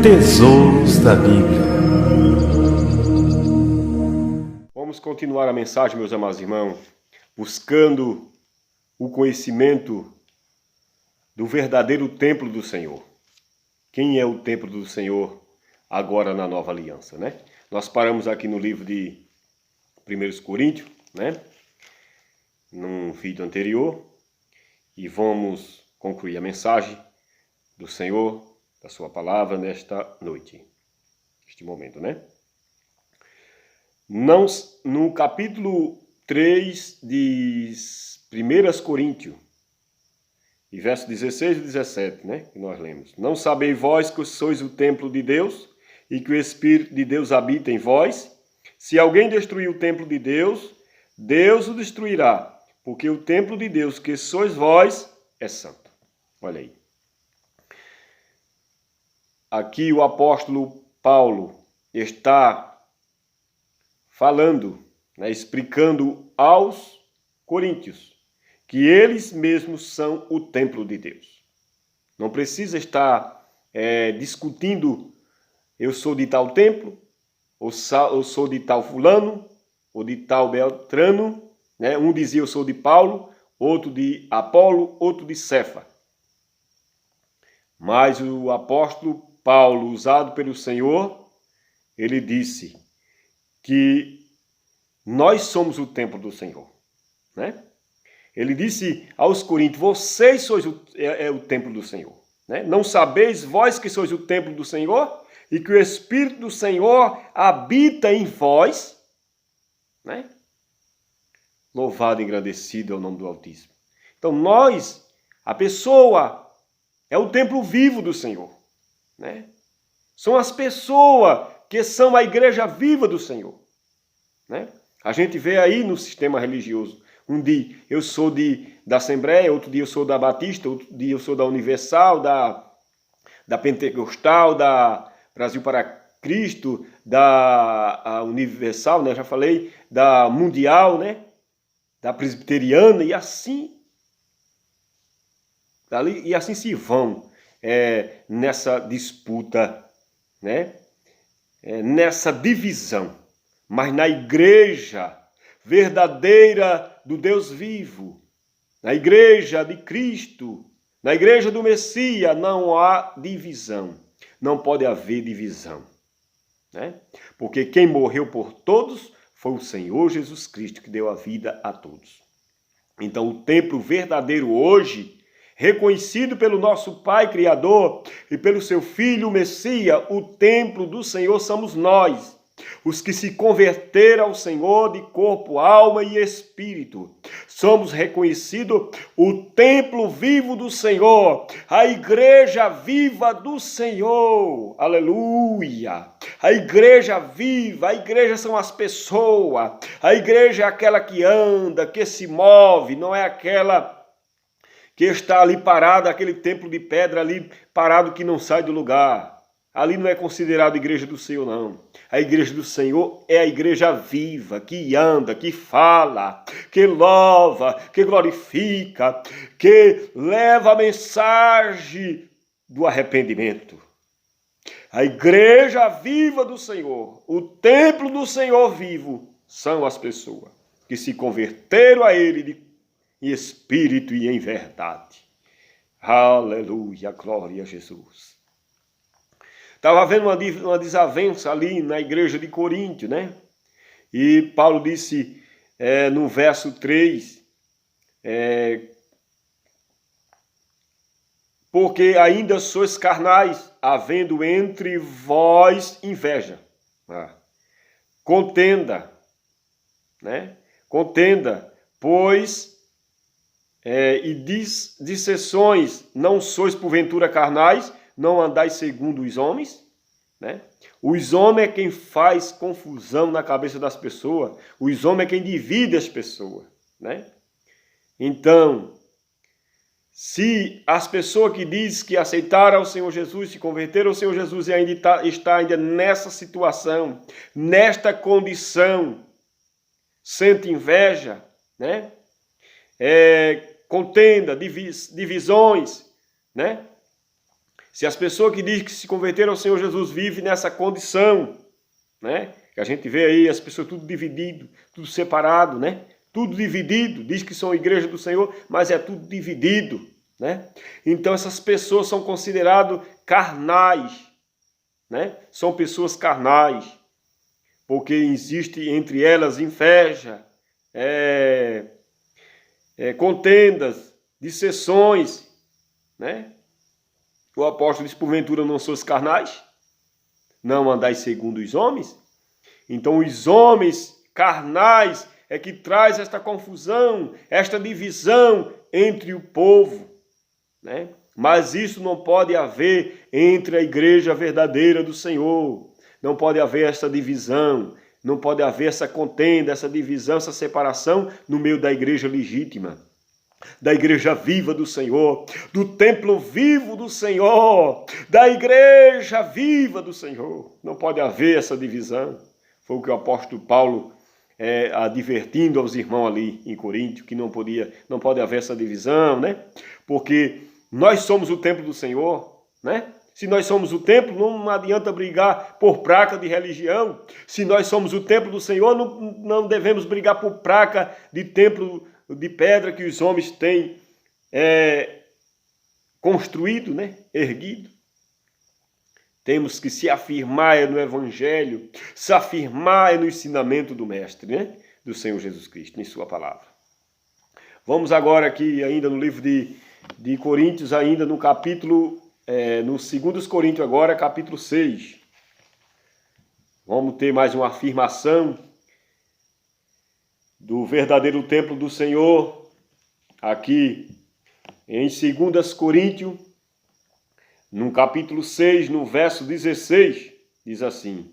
Tesouros da Bíblia. Vamos continuar a mensagem, meus amados irmãos, buscando o conhecimento do verdadeiro templo do Senhor. Quem é o templo do Senhor agora na nova aliança, né? Nós paramos aqui no livro de 1 Coríntios, né? Num vídeo anterior, e vamos concluir a mensagem do Senhor, da sua palavra nesta noite, neste momento, né? No capítulo 3 de 1 Coríntios, e versos 16 e 17, né, que nós lemos. Não sabeis vós que sois o templo de Deus e que o Espírito de Deus habita em vós? Se alguém destruir o templo de Deus, Deus o destruirá, porque o templo de Deus que sois vós é santo. Olha aí. Aqui o apóstolo Paulo está falando, né, explicando aos coríntios que eles mesmos são o templo de Deus. Não precisa estar discutindo, eu sou de tal templo, ou sou de tal fulano, ou de tal Beltrano, né? Um dizia eu sou de Paulo, outro de Apolo, outro de Cefa. Mas o apóstolo Paulo, usado pelo Senhor, ele disse que nós somos o templo do Senhor, né? Ele disse aos coríntios, vocês sois o templo do Senhor, né? Não sabeis vós que sois o templo do Senhor e que o Espírito do Senhor habita em vós, né? Louvado e engrandecido é o nome do Altíssimo. Então a pessoa é o templo vivo do Senhor, né? São as pessoas que são a igreja viva do Senhor, né? A gente vê aí no sistema religioso, um dia eu sou da Assembleia, outro dia eu sou da Batista, outro dia eu sou da Universal, da Pentecostal, da Brasil para Cristo, da Universal, né? Já falei, da Mundial, né? Da Presbiteriana, e assim se vão nessa disputa, né? Nessa divisão. Mas na igreja verdadeira do Deus vivo, na igreja de Cristo, na igreja do Messias, não há divisão. Não pode haver divisão, né? Porque quem morreu por todos foi o Senhor Jesus Cristo, que deu a vida a todos. Então o templo verdadeiro hoje, reconhecido pelo nosso Pai Criador e pelo seu Filho, o Messias, o templo do Senhor somos nós, os que se converteram ao Senhor de corpo, alma e espírito. Somos reconhecidos o templo vivo do Senhor, a igreja viva do Senhor. Aleluia! A igreja viva, a igreja são as pessoas, a igreja é aquela que anda, que se move, não é aquela que está ali parada, aquele templo de pedra ali parado que não sai do lugar. Ali não é considerado igreja do Senhor, não. A igreja do Senhor é a igreja viva, que anda, que fala, que louva, que glorifica, que leva a mensagem do arrependimento. A igreja viva do Senhor, o templo do Senhor vivo, são as pessoas que se converteram a Ele em espírito e em verdade. Aleluia, glória a Jesus. Estava havendo uma desavença ali na igreja de Corinto, né? E Paulo disse no verso 3, porque ainda sois carnais, havendo entre vós inveja, contenda, né? Contenda, pois, e dissensões, não sois porventura carnais, não andais segundo os homens, né? Os homens é quem faz confusão na cabeça das pessoas, os homens é quem divide as pessoas, né? Então, se as pessoas que dizem que aceitaram o Senhor Jesus, se converteram ao Senhor Jesus e ainda está nessa situação, nesta condição, sente inveja, né? Contenda, divisões, né? Se as pessoas que dizem que se converteram ao Senhor Jesus vivem nessa condição, né? Que a gente vê aí as pessoas tudo dividido, tudo separado, né? Tudo dividido, diz que são igreja do Senhor, mas é tudo dividido, né? Então essas pessoas são consideradas carnais, né? São pessoas carnais, porque existe entre elas inveja, contendas, dissensões, né? O apóstolo diz, porventura não sois carnais? Não andais segundo os homens? Então os homens carnais é que traz esta confusão, esta divisão entre o povo, né? Mas isso não pode haver entre a igreja verdadeira do Senhor. Não pode haver essa divisão, não pode haver essa contenda, essa divisão, essa separação no meio da igreja legítima, da igreja viva do Senhor, do templo vivo do Senhor, da igreja viva do Senhor. Não pode haver essa divisão. Foi o que o apóstolo Paulo advertindo aos irmãos ali em Coríntio, que não pode haver essa divisão, né? Porque nós somos o templo do Senhor, né? Se nós somos o templo, não adianta brigar por placa de religião. Se nós somos o templo do Senhor, não devemos brigar por placa de templo de pedra que os homens têm construído, né? Erguido. Temos que se afirmar no Evangelho, se afirmar no ensinamento do Mestre, né? Do Senhor Jesus Cristo, em sua palavra. Vamos agora aqui ainda no livro de Coríntios, ainda no capítulo, no 2 Coríntios agora, capítulo 6. Vamos ter mais uma afirmação do verdadeiro templo do Senhor, aqui em 2 Coríntios, no capítulo 6, no verso 16, diz assim: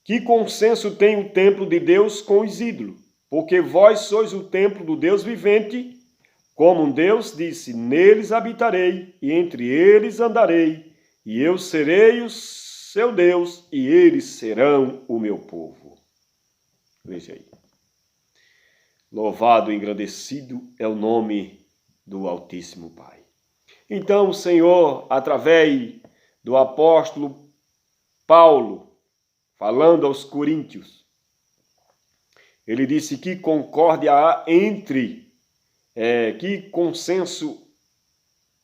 que consenso tem o templo de Deus com os ídolos? Porque vós sois o templo do Deus vivente, como Deus disse, neles habitarei, e entre eles andarei, e eu serei o seu Deus, e eles serão o meu povo. Veja aí. Louvado e engrandecido é o nome do Altíssimo Pai. Então o Senhor, através do apóstolo Paulo, falando aos coríntios, ele disse que concórdia há que consenso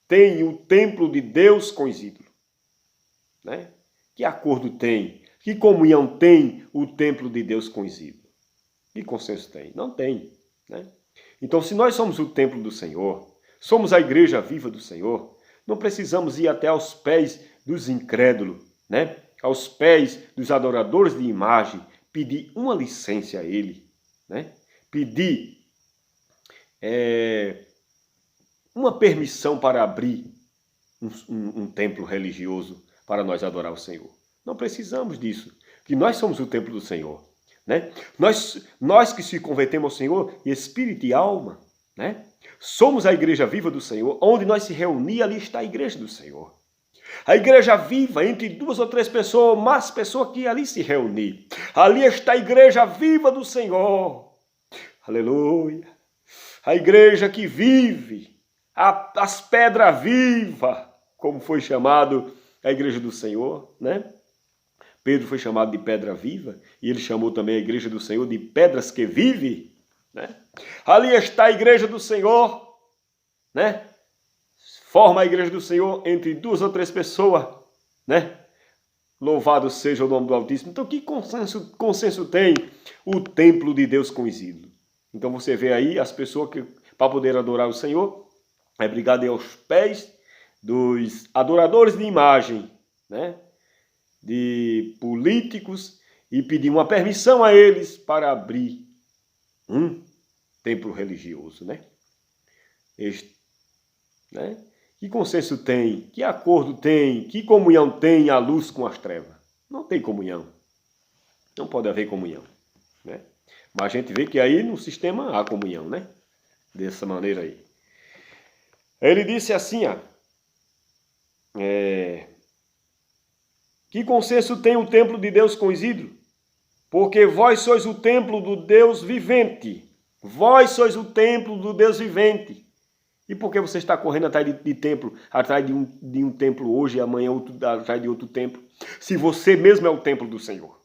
tem o templo de Deus com os ídolos, né? Que acordo tem? Que comunhão tem o templo de Deus com os ídolos? Que consenso tem? Não tem, né? Então, se nós somos o templo do Senhor, somos a igreja viva do Senhor, não precisamos ir até aos pés dos incrédulos, né? Aos pés dos adoradores de imagem, pedir uma licença a ele, né? Pedir uma permissão para abrir um templo religioso para nós adorar o Senhor. Não precisamos disso, que nós somos o templo do Senhor, né? Nós que se convertemos ao Senhor, espírito e alma, né? Somos a igreja viva do Senhor, onde nós se reunir, ali está a igreja do Senhor. A igreja viva, entre 2 ou 3 pessoas, mais pessoas que ali se reunir. Ali está a igreja viva do Senhor. Aleluia. A igreja que vive, as pedras vivas, como foi chamado a igreja do Senhor, né? Pedro foi chamado de pedra viva, e ele chamou também a igreja do Senhor de pedras que vivem, né? Ali está a igreja do Senhor, né? Forma a igreja do Senhor entre 2 ou 3 pessoas, né? Louvado seja o nome do Altíssimo. Então, que consenso tem o templo de Deus com os ídolos? Então, você vê aí as pessoas que, para poder adorar o Senhor, é obrigado a ir aos pés dos adoradores de imagem, né? De políticos, e pedir uma permissão a eles para abrir um templo religioso, né? Né? Que consenso tem? Que acordo tem? Que comunhão tem a luz com as trevas? Não tem comunhão. Não pode haver comunhão, né? Mas a gente vê que aí no sistema há comunhão, né? Dessa maneira aí. Ele disse assim, que consenso tem o templo de Deus com os ídolos? Porque vós sois o templo do Deus vivente. Vós sois o templo do Deus vivente. E por que você está correndo atrás de templo, atrás de um templo hoje e amanhã atrás de outro templo, se você mesmo é o templo do Senhor?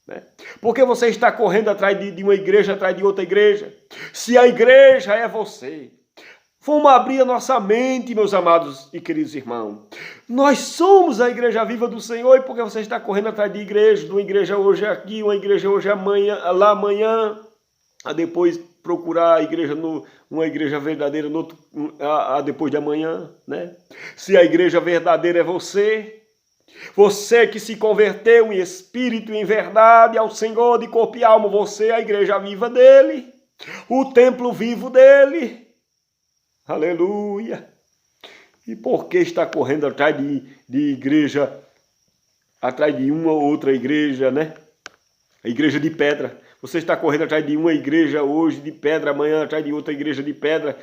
Né? Por que você está correndo atrás de uma igreja, atrás de outra igreja, se a igreja é você? Vamos abrir a nossa mente, meus amados e queridos irmãos. Nós somos a igreja viva do Senhor. E por que você está correndo atrás de igreja, de uma igreja hoje aqui, uma igreja hoje amanhã, lá amanhã, a depois procurar a igreja uma igreja verdadeira depois de amanhã, né? Se a igreja verdadeira é você que se converteu em espírito e em verdade ao Senhor de corpo e alma, você é a igreja viva dele, o templo vivo dele. Aleluia! E por que está correndo atrás de igreja, atrás de uma ou outra igreja, né? A igreja de pedra. Você está correndo atrás de uma igreja hoje de pedra, amanhã atrás de outra igreja de pedra,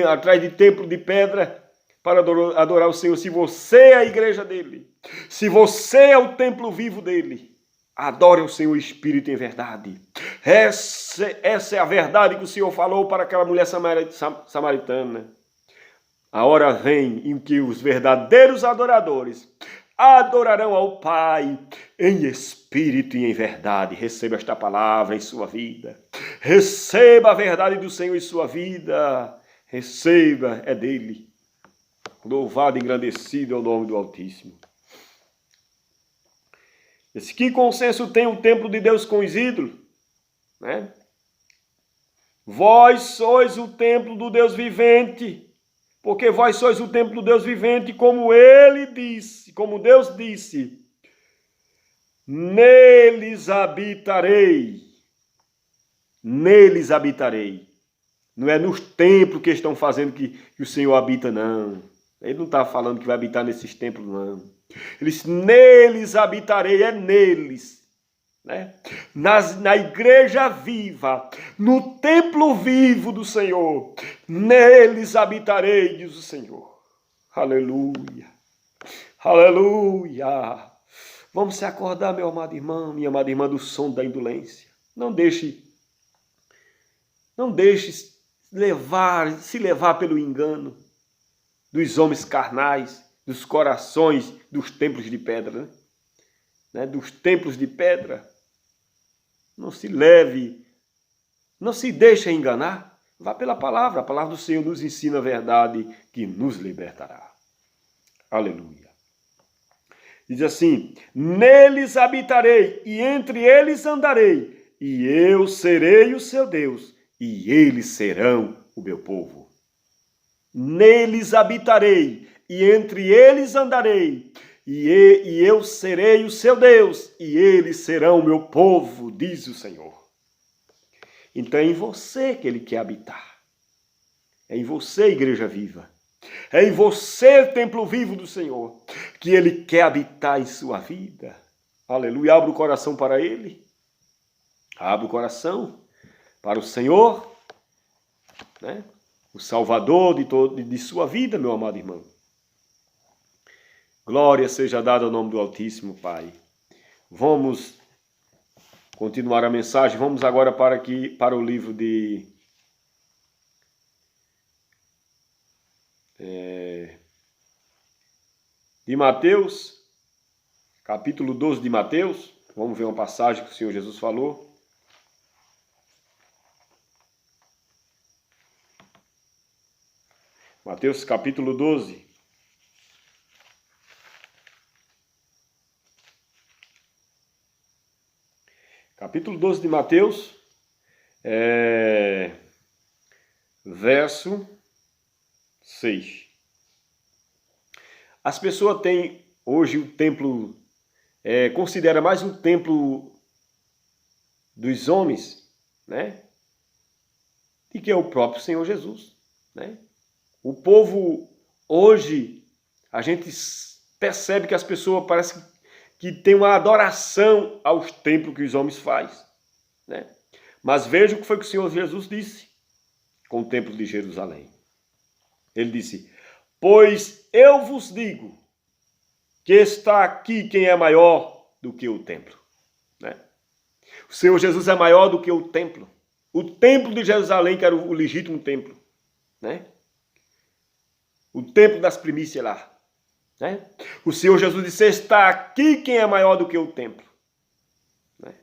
atrás de templo de pedra para adorar o Senhor. Se você é a igreja dele, se você é o templo vivo dele, adore o Senhor Espírito em verdade. Essa é a verdade que o Senhor falou para aquela mulher samaritana. A hora vem em que os verdadeiros adoradores adorarão ao Pai em espírito e em verdade. Receba esta palavra em sua vida. Receba a verdade do Senhor em sua vida. Receba, é dele. Louvado e engrandecido é o nome do Altíssimo. Esse que consenso tem o templo de Deus com os ídolos? Né? Vós sois o templo do Deus vivente. Porque vós sois o templo do Deus vivente, como ele disse, como Deus disse, neles habitarei. Neles habitarei. Não é nos templos que estão fazendo que o Senhor habita, não. Ele não está falando que vai habitar nesses templos, não. Ele disse, neles habitarei, é neles. Né? Na igreja viva, no templo vivo do Senhor, neles habitarei, diz o Senhor. Aleluia, aleluia. Vamos se acordar, meu amado irmão, minha amada irmã, do som da indolência. Não deixe se levar pelo engano dos homens carnais, dos corações dos templos de pedra, né? Dos templos de pedra. Não se leve, não se deixe enganar. Vá pela palavra. A palavra do Senhor nos ensina a verdade que nos libertará. Aleluia. Diz assim, neles habitarei e entre eles andarei, e eu serei o seu Deus, e eles serão o meu povo. Neles habitarei e entre eles andarei, e eu serei o seu Deus, e eles serão o meu povo, diz o Senhor. Então é em você que ele quer habitar. É em você, igreja viva. É em você, templo vivo do Senhor, que ele quer habitar em sua vida. Aleluia. Abra o coração para ele. Abra o coração para o Senhor, né? O Salvador de sua vida, meu amado irmão. Glória seja dada ao nome do Altíssimo, Pai. Vamos continuar a mensagem. Vamos agora para o livro de Mateus, capítulo 12 de Mateus. Vamos ver uma passagem que o Senhor Jesus falou. Mateus, capítulo 12. Capítulo 12 de Mateus, verso 6. As pessoas têm hoje o templo, considera mais o templo dos homens, né? E que é o próprio Senhor Jesus, né? O povo hoje, a gente percebe que as pessoas parecem que tem uma adoração aos templos que os homens fazem, né? Mas veja o que foi que o Senhor Jesus disse com o templo de Jerusalém. Ele disse, pois eu vos digo que está aqui quem é maior do que o templo, né? O Senhor Jesus é maior do que o templo. O templo de Jerusalém, que era o legítimo templo, né? O templo das primícias lá, né? O Senhor Jesus disse, está aqui quem é maior do que o templo, né?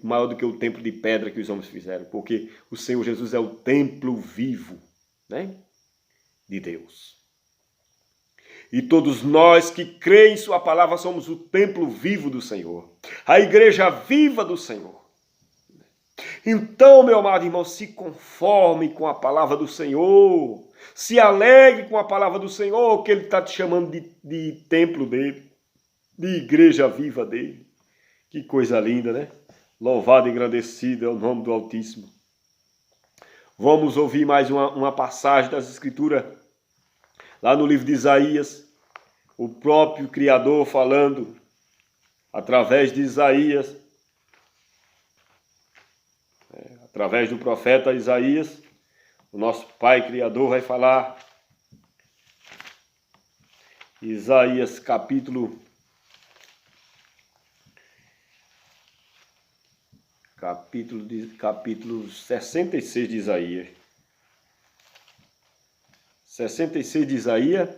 Maior do que o templo de pedra que os homens fizeram, porque o Senhor Jesus é o templo vivo, né? De Deus. E todos nós que creem em sua palavra somos o templo vivo do Senhor, a igreja viva do Senhor. Então, meu amado irmão, se conforme com a palavra do Senhor, se alegre com a palavra do Senhor, que Ele está te chamando de templo dele, de igreja viva dele. Que coisa linda, né? Louvado e engrandecido é o nome do Altíssimo. Vamos ouvir mais uma passagem das Escrituras, lá no livro de Isaías, o próprio Criador falando, através de Isaías, através do profeta Isaías, o nosso Pai Criador vai falar. Isaías capítulo 66 de Isaías. 66 de Isaías,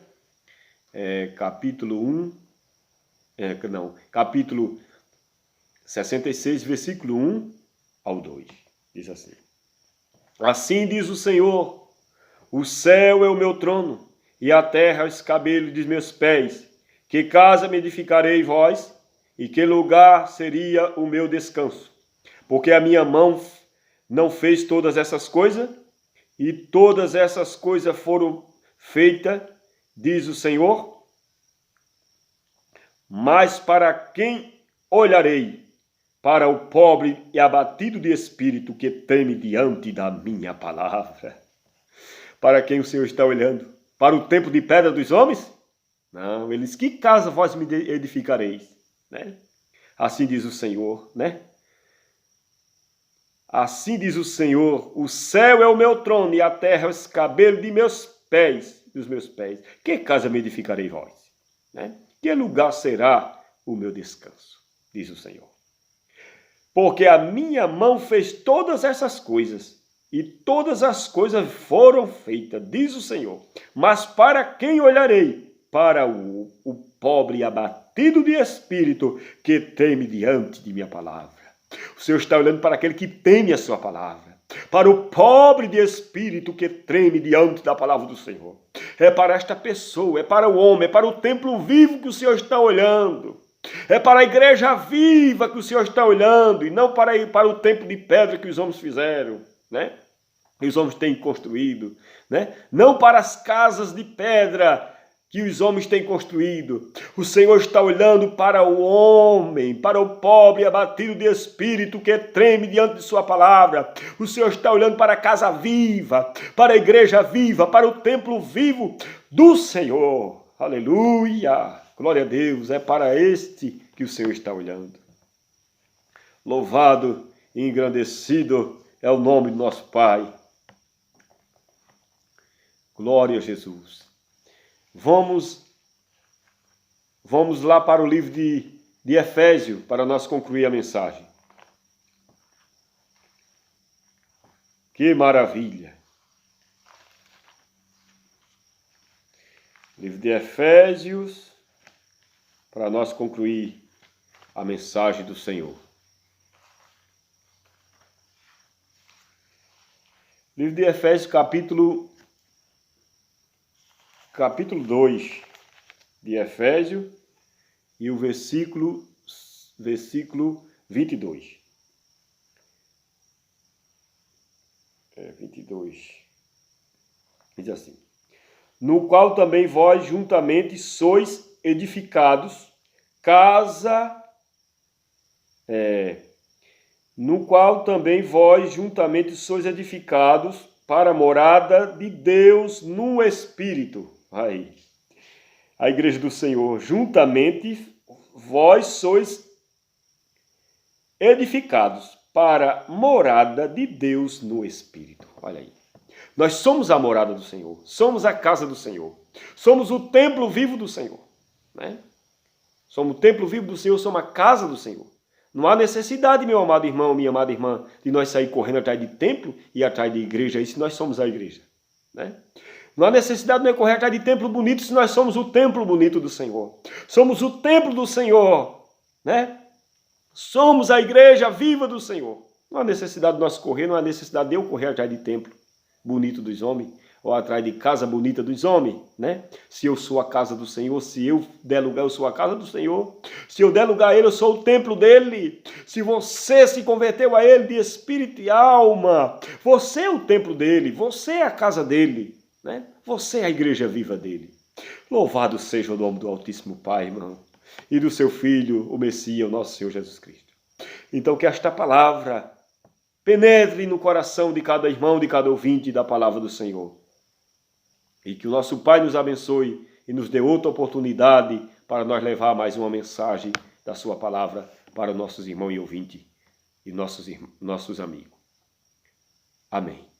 capítulo 66, versículo 1 ao 2. Diz assim: Assim diz o Senhor, o céu é o meu trono, e a terra é o escabelo dos meus pés. Que casa me edificarei vós, e que lugar seria o meu descanso? Porque a minha mão não fez todas essas coisas, e todas essas coisas foram feitas, diz o Senhor. Mas para quem olharei? Para o pobre e abatido de espírito que teme diante da minha palavra. Para quem o Senhor está olhando? Para o templo de pedra dos homens? Não, eles, que casa vós me edificareis? Né? Assim diz o Senhor, né? Assim diz o Senhor, o céu é o meu trono e a terra é o escabelo de meus pés, dos meus pés. Que casa me edificarei vós? Né? Que lugar será o meu descanso? Diz o Senhor. Porque a minha mão fez todas essas coisas, e todas as coisas foram feitas, diz o Senhor. Mas para quem olharei? Para o pobre abatido de espírito, que teme diante de minha palavra. O Senhor está olhando para aquele que teme a sua palavra. Para o pobre de espírito que treme diante da palavra do Senhor. É para esta pessoa, é para o homem, é para o templo vivo que o Senhor está olhando. É para a igreja viva que o Senhor está olhando, e não para o templo de pedra que os homens fizeram, né? Que os homens têm construído, né? Não para as casas de pedra que os homens têm construído. O Senhor está olhando para o homem, para o pobre abatido de espírito que treme diante de sua palavra. O Senhor está olhando para a casa viva, para a igreja viva, para o templo vivo do Senhor. Aleluia! Glória a Deus, é para este que o Senhor está olhando. Louvado e engrandecido é o nome do nosso Pai. Glória a Jesus. Vamos lá para o livro de Efésios, para nós concluir a mensagem. Que maravilha! Livro de Efésios, para nós concluir a mensagem do Senhor. Livro de Efésios, capítulo 2 de Efésios, e o versículo 22. 22. Diz assim: No qual também vós juntamente sois edificados, no qual também vós juntamente sois edificados para a morada de Deus no Espírito. Aí, a igreja do Senhor, juntamente vós sois edificados para a morada de Deus no Espírito. Olha aí. Nós somos a morada do Senhor, somos a casa do Senhor, somos o templo vivo do Senhor, né? Somos o templo vivo do Senhor, somos a casa do Senhor. Não há necessidade, meu amado irmão, minha amada irmã, de nós sair correndo atrás de templo e atrás de igreja, aí se nós somos a igreja, né? Não há necessidade de nós correr atrás de templo bonito se nós somos o templo bonito do Senhor. Somos o templo do Senhor, né? Somos a igreja viva do Senhor. Não há necessidade de nós correr, não há necessidade de eu correr atrás de templo bonito dos homens, ou atrás de casa bonita dos homens, né? Se eu sou a casa do Senhor, se eu der lugar, eu sou a casa do Senhor. Se eu der lugar a Ele, eu sou o templo dEle. Se você se converteu a Ele de espírito e alma, você é o templo dEle, você é a casa dEle, né? Você é a igreja viva dEle. Louvado seja o nome do Altíssimo Pai, irmão, e do seu Filho, o Messias, o nosso Senhor Jesus Cristo. Então que esta palavra penetre no coração de cada irmão, de cada ouvinte da palavra do Senhor. E que o nosso Pai nos abençoe e nos dê outra oportunidade para nós levar mais uma mensagem da sua palavra para nossos irmãos e ouvintes e nossos amigos. Amém.